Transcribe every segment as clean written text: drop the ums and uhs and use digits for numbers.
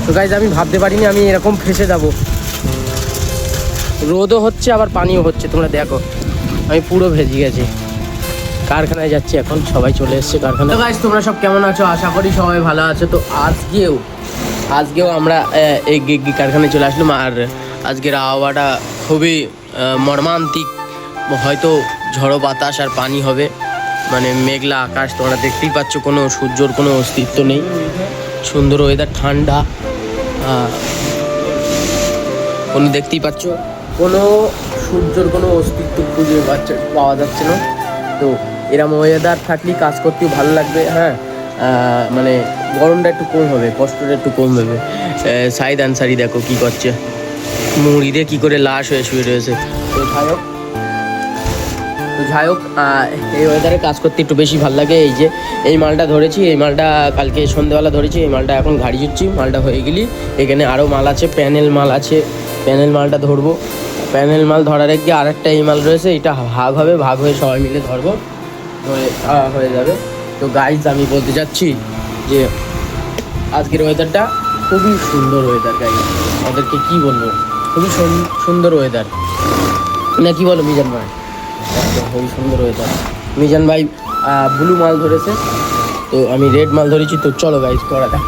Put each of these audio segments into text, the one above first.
তো গাইজ আমি ভাবতে পারিনি আমি এরকম ফেসে যাব। রোদও হচ্ছে আবার পানিও হচ্ছে, তোমরা দেখো আমি পুরো ভেজে গেছি। কারখানায় যাচ্ছি এখন, সবাই চলে এসছে কারখানায়। তো গাইজ তোমরা সব কেমন আছো? আশা করি সবাই ভালো আছো। তো আজকেও আমরা এই কারখানায় চলে আসলাম। আর আজকের আবহাওয়াটা খুবই মর্মান্তিক, হয়তো ঝড়ো বাতাস আর পানি হবে, মানে মেঘলা আকাশ। তোমরা দেখতেই পাচ্ছ কোনো সূর্যর কোনো অস্তিত্ব নেই। সুন্দর ওয়েদার, ঠান্ডা, কোনো দেখতেই পাচ্ছ কোনো সূর্যর কোনো অস্তিত্ব খুঁজে পাওয়া যাচ্ছে না। তো এরম ওয়েদার থাকলেই কাজ করতেও ভালো লাগবে। হ্যাঁ, মানে গরমটা একটু কম হবে, কষ্টটা একটু কম হবে। সাইদ আনসারি দেখো কি করছে, মুড়ি দিয়ে কী করে লাশ হয়ে শুয়ে রয়েছে। তো যাই হোক এই ওয়েদারে কাজ করতে একটু বেশি ভালো লাগে। এই যে এই মালটা ধরেছি, এই মালটা কালকে সন্ধ্যেবেলা ধরেছি, এই মালটা এখন গাড়ি জুটছি। মালটা হয়ে গেলি এখানে আরও মাল আছে, প্যানেল মাল আছে, প্যানেল মালটা ধরবো। প্যানেল মাল ধরার আগে আরেকটা এই মাল রয়েছে, এটা ভাগ হবে, ভাগ হয়ে সবাই মিলে ধরবো, হয়ে যাবে। তো গাইজ আমি বলতে চাচ্ছি যে আজকের ওয়েদারটা খুবই সুন্দর ওয়েদার। গাইজ আমাদেরকে কী বলবো, খুবই সুন্দর ওয়েদার না কি বলো মিজান ভাই? খুবই সুন্দর ওয়েদার। মিজান ভাই ব্লু মাল ধরেছে, তো আমি রেড মাল ধরেছি। তো চলো গাইজ করা যাক।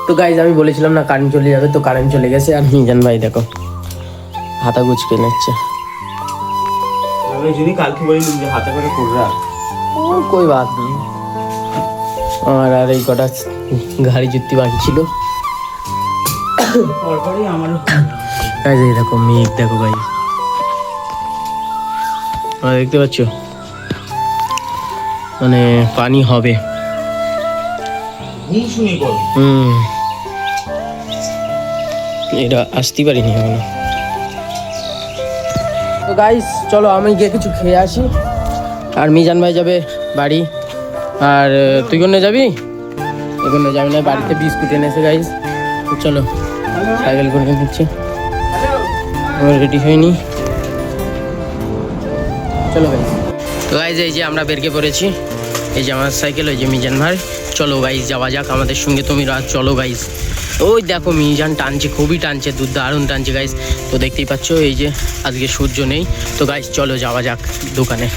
তো গাইজ আমি বলেছিলাম না কারেন্ট চলে যাবে, তো কারেন্ট চলে গেছে। আর মিজান ভাই দেখো হাতা গুছকে নিচ্ছে। যদি কালকে বলি যে হাতে করে কররা কই বাদ নেই। আর এই কটা গাড়ি জুতি বাকি ছিল। পরপরই আমারও গাইজ এই দেখো মেঘ, দেখো গাইজ দেখতে পাচ্ছ, মানে পানি হবে। এটা আসতে পারিনি এখনো। তো গাইস চলো আমি গিয়ে কিছু খেয়ে আসি। আর মিজান ভাই যাবে বাড়ি। আর তুই কোনে যাবি? এখানে যাবি না, বাড়িতে বিস্কুট এনেছে গাইস। তো চলো সাইকেল করে নিচ্ছে, রেডি হয়নি। চলো গাইস। তো গাইস এই যে আমরা বেরকে পড়েছি, এই যে আমার সাইকেল, ওই যে মিজান ভাই। চলো গাইস যাওয়া যাক আমাদের সঙ্গে, তুমি চলো গাইস। ওই দেখো মিজান টানছে, খুবই টানছে, দারুণ টানছে গাইস। তো দেখতেই পাচ্ছ এই যে আজকে সূর্য নেই। তো গাইস চলো যাওয়া যাক দোকানে।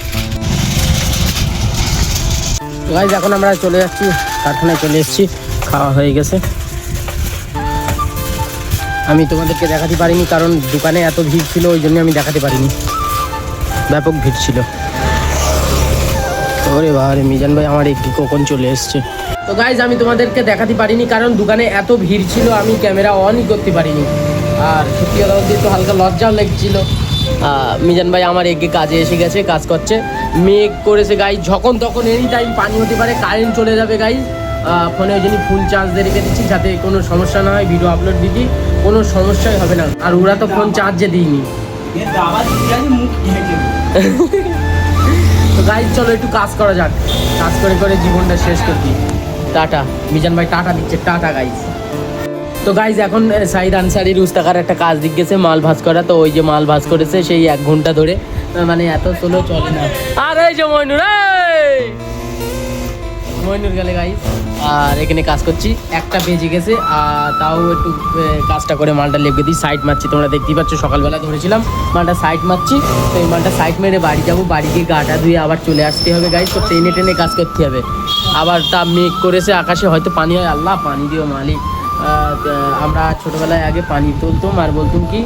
গাইস এখন আমরা চলে যাচ্ছি কারখানায়, চলে এসেছি, খাওয়া হয়ে গেছে। আমি তোমাদেরকে দেখাতে পারিনি কারণ দোকানে এত ভিড় ছিল, ওই জন্য আমি দেখাতে পারিনি, ব্যাপক ভিড় ছিল। ওরে বাবারে মিজান ভাই আমার একটু কখন চলে এসছে। তো গাইজ আমি তোমাদেরকে দেখাতে পারিনি কারণ দোকানে এত ভিড় ছিল, আমি ক্যামেরা অনই করতে পারিনি। আর সত্যি কথা বলতে একটু হালকা লজ্জাও লাগছিল। মিজান ভাই আমার এগিয়ে কাজে এসে গেছে, কাজ করছে। মেঘ করেছে গাইজ, যখন তখন এনি টাইম পানি হতে পারে, কারেন্ট চলে যাবে গাইজ। ফোনে ওই জন্য ফুল চার্জ দিয়ে রেখে দিচ্ছি যাতে কোনো সমস্যা না হয়, ভিডিও আপলোড দিচ্ছি কোনো সমস্যাই হবে না। আর ওরা তো ফোন চার্জে দিইনি। তো গাইজ চলো একটু কাজ করা যাক, কাজ করে করে জীবনটা শেষ করছি। টাটা। মিজান ভাই টাটা দিচ্ছে, টাটা গাইজ। তো গাইজ এখন সাইদ আনসারির উস্তাকার একটা কাজ দিক গেছে, মাল ভাজ করা। তো ওই যে মাল ভাজ করেছে সেই 1 ঘন্টা ধরে, মানে এত স্লো চলে না। আর এই যে মইনুর গেলে গাইজ। আর এখানে কাজ করছি, 1টা বেজে গেছে। তাও একটু কাজটা করে মালটা লেগে দিই, সাইড মারছি। তোমরা দেখতেই পাচ্ছ সকালবেলা ধরেছিলাম মালটা, সাইড মারছি। তো এই মালটা সাইড মেরে বাড়ি যাবো, বাড়ি গিয়ে গাটা ধুয়ে আবার চলে আসতে হবে গাইজ। তো ট্রেনে ট্রেনে কাজ করতে হবে। আবার তা মেঘ করেছে আকাশে, হয়তো পানি হয়, আল্লাহ পানি দিও মালিক। আমরা ছোটোবেলায় আগে পানি তুলতাম আর বলতাম কি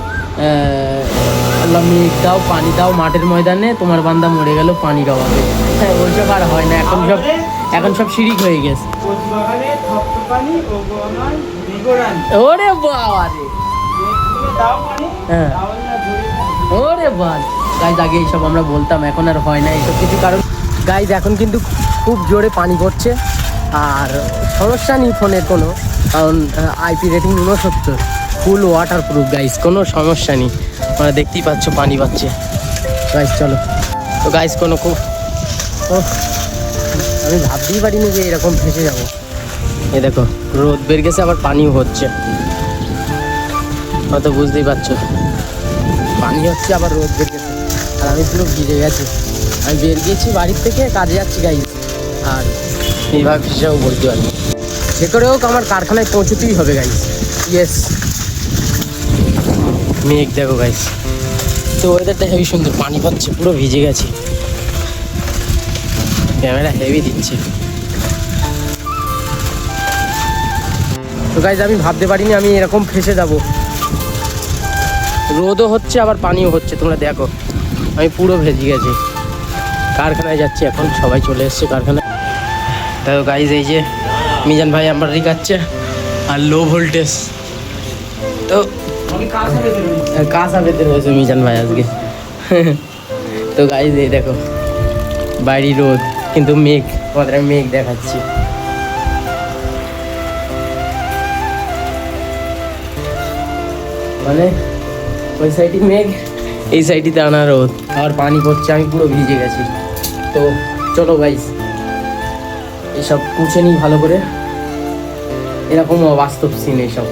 আল্লাহ মেঘ দাও, পানি দাও মাঠের ময়দানে, তোমার বান্দা মরে গেল পানি গাওয়াবে। হ্যাঁ ওইসব আর হয় না, এখন সব শিরিক হয়ে গেছে। ওরে বাবা রে, হ্যাঁ ওরে বাবা গাইজ, আগে এইসব আমরা বলতাম, এখন আর হয় না এইসব কিছু। কারণ গাইজ এখন কিন্তু খুব জোরে পানি পড়ছে। আর সমস্যা নেই ফোনের কোনো, কারণ IP রেটিং 69, ফুল ওয়াটার প্রুফ গাইজ, কোনো সমস্যা নেই। তোমরা দেখতেই পাচ্ছ পানি পাচ্ছে গাইজ। চলো তো গাইজ কোনো খুব আমি ভাবতেই পারিনি যে এরকম ফেসে যাবো। এই দেখো রোদ বের গেছে, আবার পানিও হচ্ছে, হয়তো বুঝতেই পারছো পানি হচ্ছে আবার রোদ বের গেছে। আর আমি পুরো ভিজে গেছি, আমি বের গিয়েছি বাড়ির থেকে, কাজে যাচ্ছি গাইজ। আর এইভাবে ফেসেও বলতে পারি। যে করে হোক আমার কারখানায় পৌঁছতেই হবে গাইস। ইয়েস, মেঘ দেখো গাইস, তো ওয়েদারটা হেভি সুন্দর, পানি পাচ্ছে, পুরো ভিজে গেছে, ক্যামেরা হেভি দিচ্ছে। তো গাইস আমি ভাবতে পারিনি আমি এরকম ফেসে যাব, রোদও হচ্ছে আবার পানিও হচ্ছে, তোমরা দেখো আমি পুরো ভেজে গেছি। কারখানায় যাচ্ছি এখন, সবাই চলে এসছে কারখানায়। তো গাইস এই যে মিজান ভাই আমার রিকাচ্ছে আর লো ভোল্টেজ, তো কাঁচা বেঁধে রয়েছে মিজান ভাই আজকে। তো গাইস এই দেখো বাইরে রোদ কিন্তু মেঘ, তোমাদের আমি মেঘ দেখাচ্ছি। মানে ওই সাইডে মেঘ, এই সাইডে টানা রোদ, আর পানি পড়ছে, আমি পুরো ভিজে গেছি। তো চলো গাইস এসব মুছে নিই ভালো করে, এরকম অবাস্তব সিন এইসব।